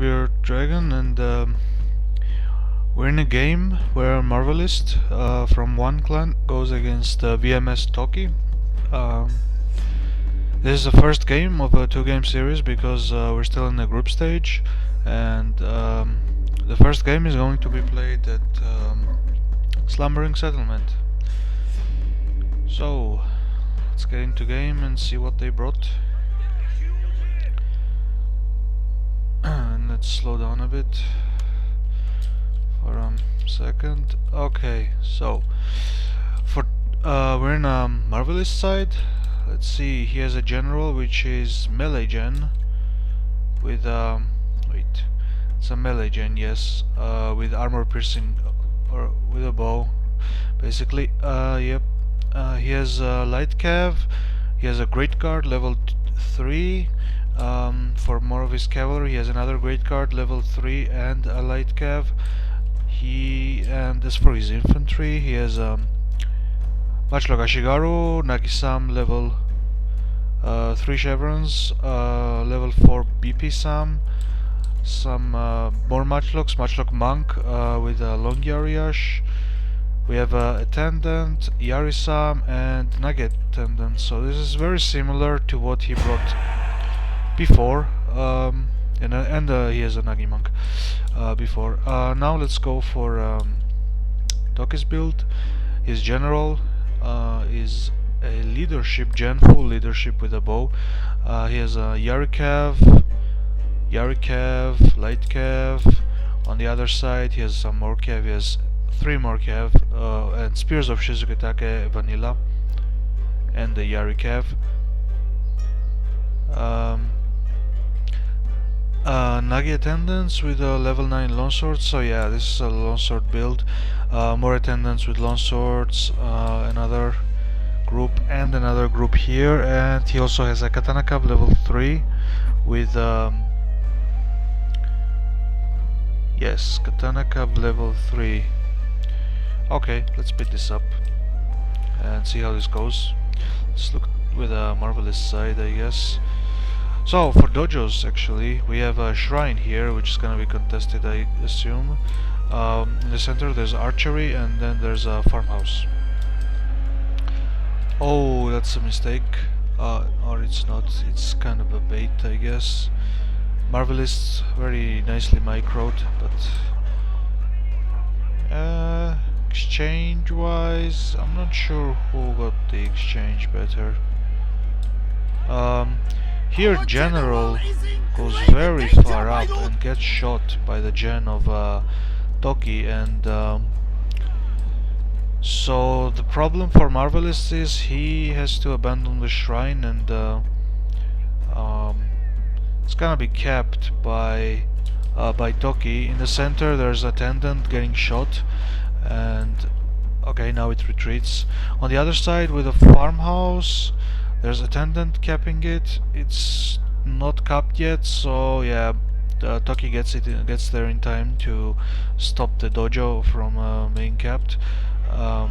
Your Dragon, and we're in a game where Marvelist from one clan goes against VMS Tocki. Um, this is the first game of a two-game series because we're still in the group stage, and the first game is going to be played at Slumbering Settlement. So let's get into game and see what they brought. And let's slow down a bit for a second. Okay, so for we're in a Marvelist side. Let's see, he has a general which is melee gen with wait, it's a melee gen, yes, with armor piercing or with a bow, basically. Yep. He has a light cav. He has a great guard level 3. For more of his cavalry, he has another great guard level 3 and a light cav. And as for his infantry, he has much like Ashigaru, Nagisam level 3 chevrons, level 4 BP some more Matchlock monk with a long Yariash. We have attendant, Yarisam, and Nugget attendant. So this is very similar to what he brought before, and he has a Nagi monk before. Now let's go for Tocki's build. His general is a leadership gen, full leadership with a bow. He has a Yari cav, light cav. On the other side, he has some more cav. He has 3 more cav, and Spears of Shizuketake vanilla, and the Yari cav. Nagi attendants with a level 9 longsword. So yeah, this is a longsword build. More attendants with longswords, another group and another group here, and he also has a katana cav level 3 with yes, katana cav level 3. Okay, let's speed this up and see how this goes. Let's look with a Marvelist side, I guess. So for dojos, actually, we have a shrine here, which is gonna be contested, I assume. In the center there's archery, and then there's a farmhouse. Oh, that's a mistake. Or it's not, it's kind of a bait, I guess. Marvelist very nicely microed, but exchange wise, I'm not sure who got the exchange better. Here general goes very far up and gets shot by the gen of Tocki, and so the problem for Marvelist is he has to abandon the shrine, and it's gonna be capped by Tocki. In the center there's a attendant getting shot, and okay, now it retreats. On the other side with a farmhouse, there's attendant capping it. It's not capped yet, so yeah, Tocki gets there in time to stop the dojo from being capped. Oh,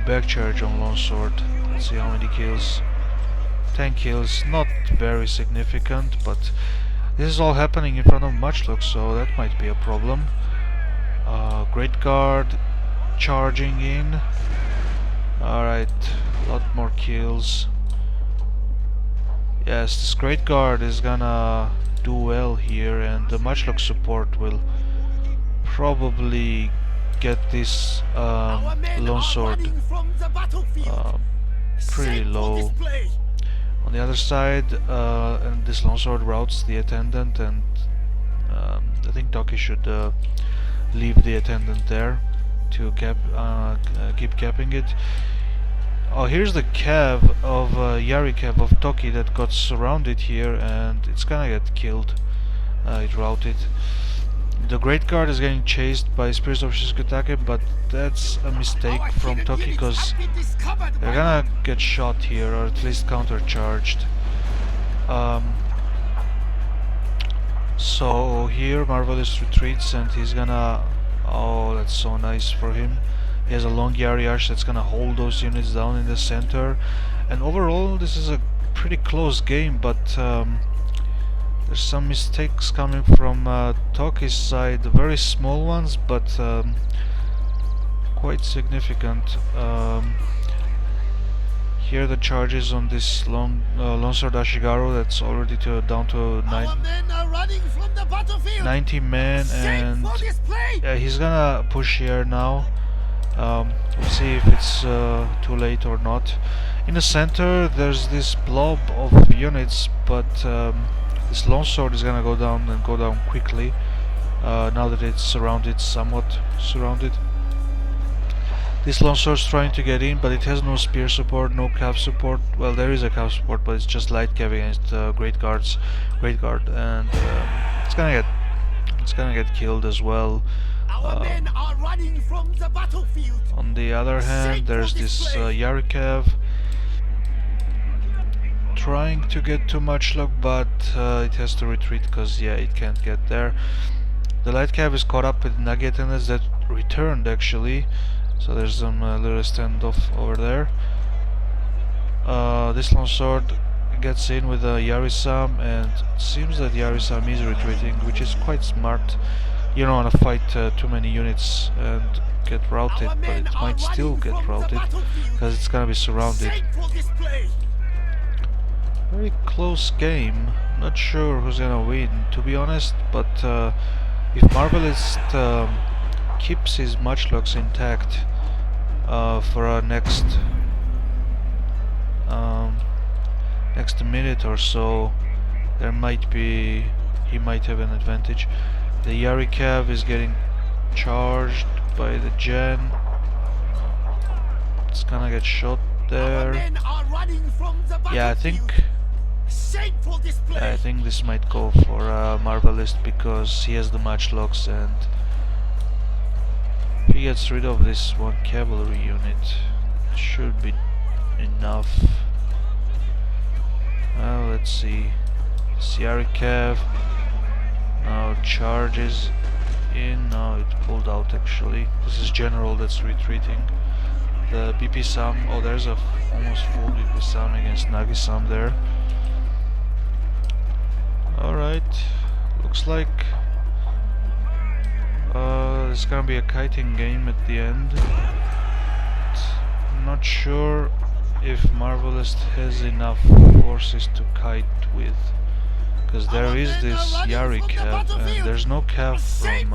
back charge on longsword. Let's see how many kills. 10 kills, not very significant, but this is all happening in front of Matchlock, so that might be a problem. Great guard charging in. Alright, a lot more kills. Yes, this great guard is gonna do well here, and the Matchlock support will probably get this longsword pretty low. On the other side, and this longsword routes the attendant, and I think Tocki should leave the attendant there to keep capping it. Oh, here's the cav of Yari cav of Tocki that got surrounded here, and it's gonna get killed. It routed. The Great Guard is getting chased by Spears of Shizuketake, but that's a mistake from Tocki, because they're gonna get shot here, or at least countercharged. So here Marvelist retreats, and he's gonna... oh, that's so nice for him. He has a long Yariash that's gonna hold those units down in the center. And overall this is a pretty close game, but There's some mistakes coming from Tocki's side, very small ones, but quite significant. Here the charges on this Longsword Ashigaru, that's already down to 90 men, and yeah, he's gonna push here now. We'll see if it's too late or not. In the center there's this blob of units, but this longsword is gonna go down and go down quickly now that it's somewhat surrounded. This longsword's trying to get in, but it has no spear support, no cav support. Well, there is a cav support, but it's just light cav against Great Guard, and it's gonna get killed as well. Our men are running from the battlefield. On the other hand, there's this Yarikav trying to get to Matchlock, but it has to retreat because yeah, it can't get there. The light cav is caught up with Nagetenes that returned actually, so there's some little standoff over there. This longsword gets in with a Yarisam, and it seems that Yarisam is retreating, which is quite smart. You don't want to fight too many units and get routed, but it might still get routed because it's gonna be surrounded. Very close game. Not sure who's gonna win, to be honest, but if Marvelist keeps his matchlocks intact for our next minute or so, he might have an advantage. The Yarikav is getting charged by the Gen. It's gonna get shot there. Yeah, I think this might go for Marvelist because he has the matchlocks, and if he gets rid of this one cavalry unit, it should be enough. Well, let's see. Yarikav now charges in. Now it pulled out actually. This is General that's retreating. The BP Sam. Oh, there's a almost full BP Sam against Nagi-sam there. Alright, looks like there's gonna be a kiting game at the end. I'm not sure if Marvelist has enough forces to kite with, because there is this Yari cav, and there's no cav from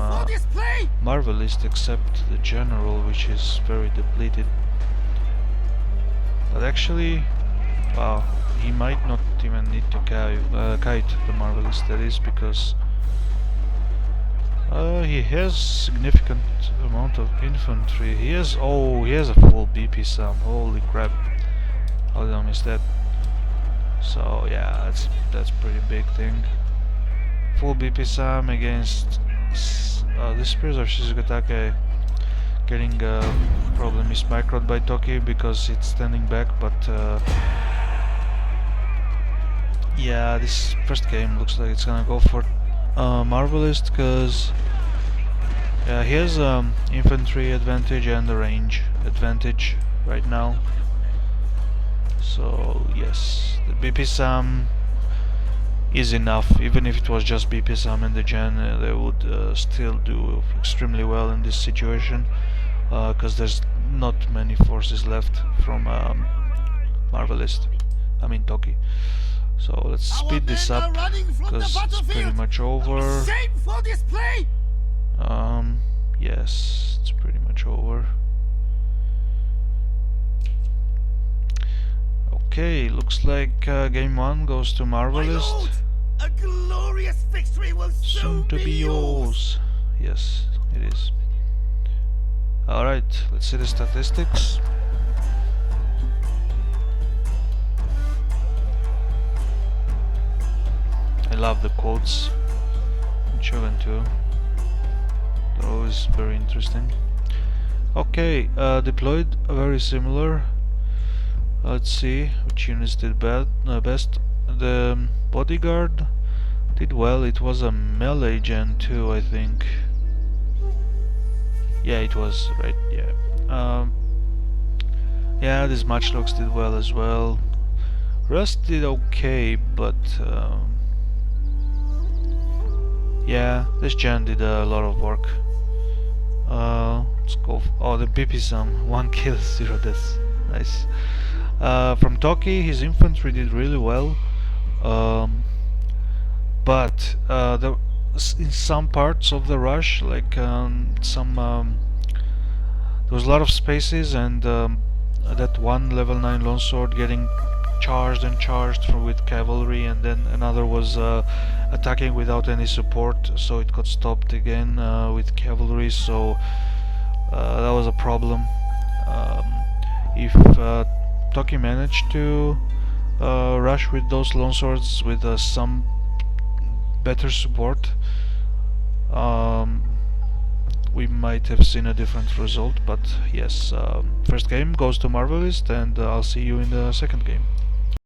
Marvelist except the General, which is very depleted. But actually, wow, he might not even need to kite the Marvelist, that is, because he has significant amount of infantry. He has a full BP Sam. Holy crap! How did I miss that? So yeah, that's pretty big thing. Full BP Sam against the Spears of Shizugatake, getting probably mismicroed by Tocki because it's standing back, but yeah, this first game looks like it's gonna go for Marvelist, because yeah, he has infantry advantage and the range advantage right now. So yes, the BP Sam is enough. Even if it was just BP Sam and the Gen, they would still do extremely well in this situation, because there's not many forces left from Marvelist, I mean Tocki. So let's speed this up because it's pretty much over. Yes, it's pretty much over. Okay, looks like game 1 goes to Marvelist. A glorious victory will Soon to be yours. Yes, it is. Alright, let's see the statistics. I love the quotes in Shogun 2. They're always very interesting. Okay, deployed very similar. Let's see which units did best. The bodyguard did well. It was a melee Gen 2, I think. Yeah, it was, right, yeah. Yeah, these matchlocks did well as well. Rest did okay, but Yeah, this gen did a lot of work. Let's go. Oh, the PP sum. 1 kill, 0 deaths. Nice. From Tocki, his infantry did really well. But in some parts of the rush, like there was a lot of spaces, and that one level 9 longsword getting charged and charged with cavalry, and then another was attacking without any support, so it got stopped again with cavalry, so that was a problem. If Tocki managed to rush with those longswords with some better support, we might have seen a different result. But yes, first game goes to Marvelist, and I'll see you in the second game.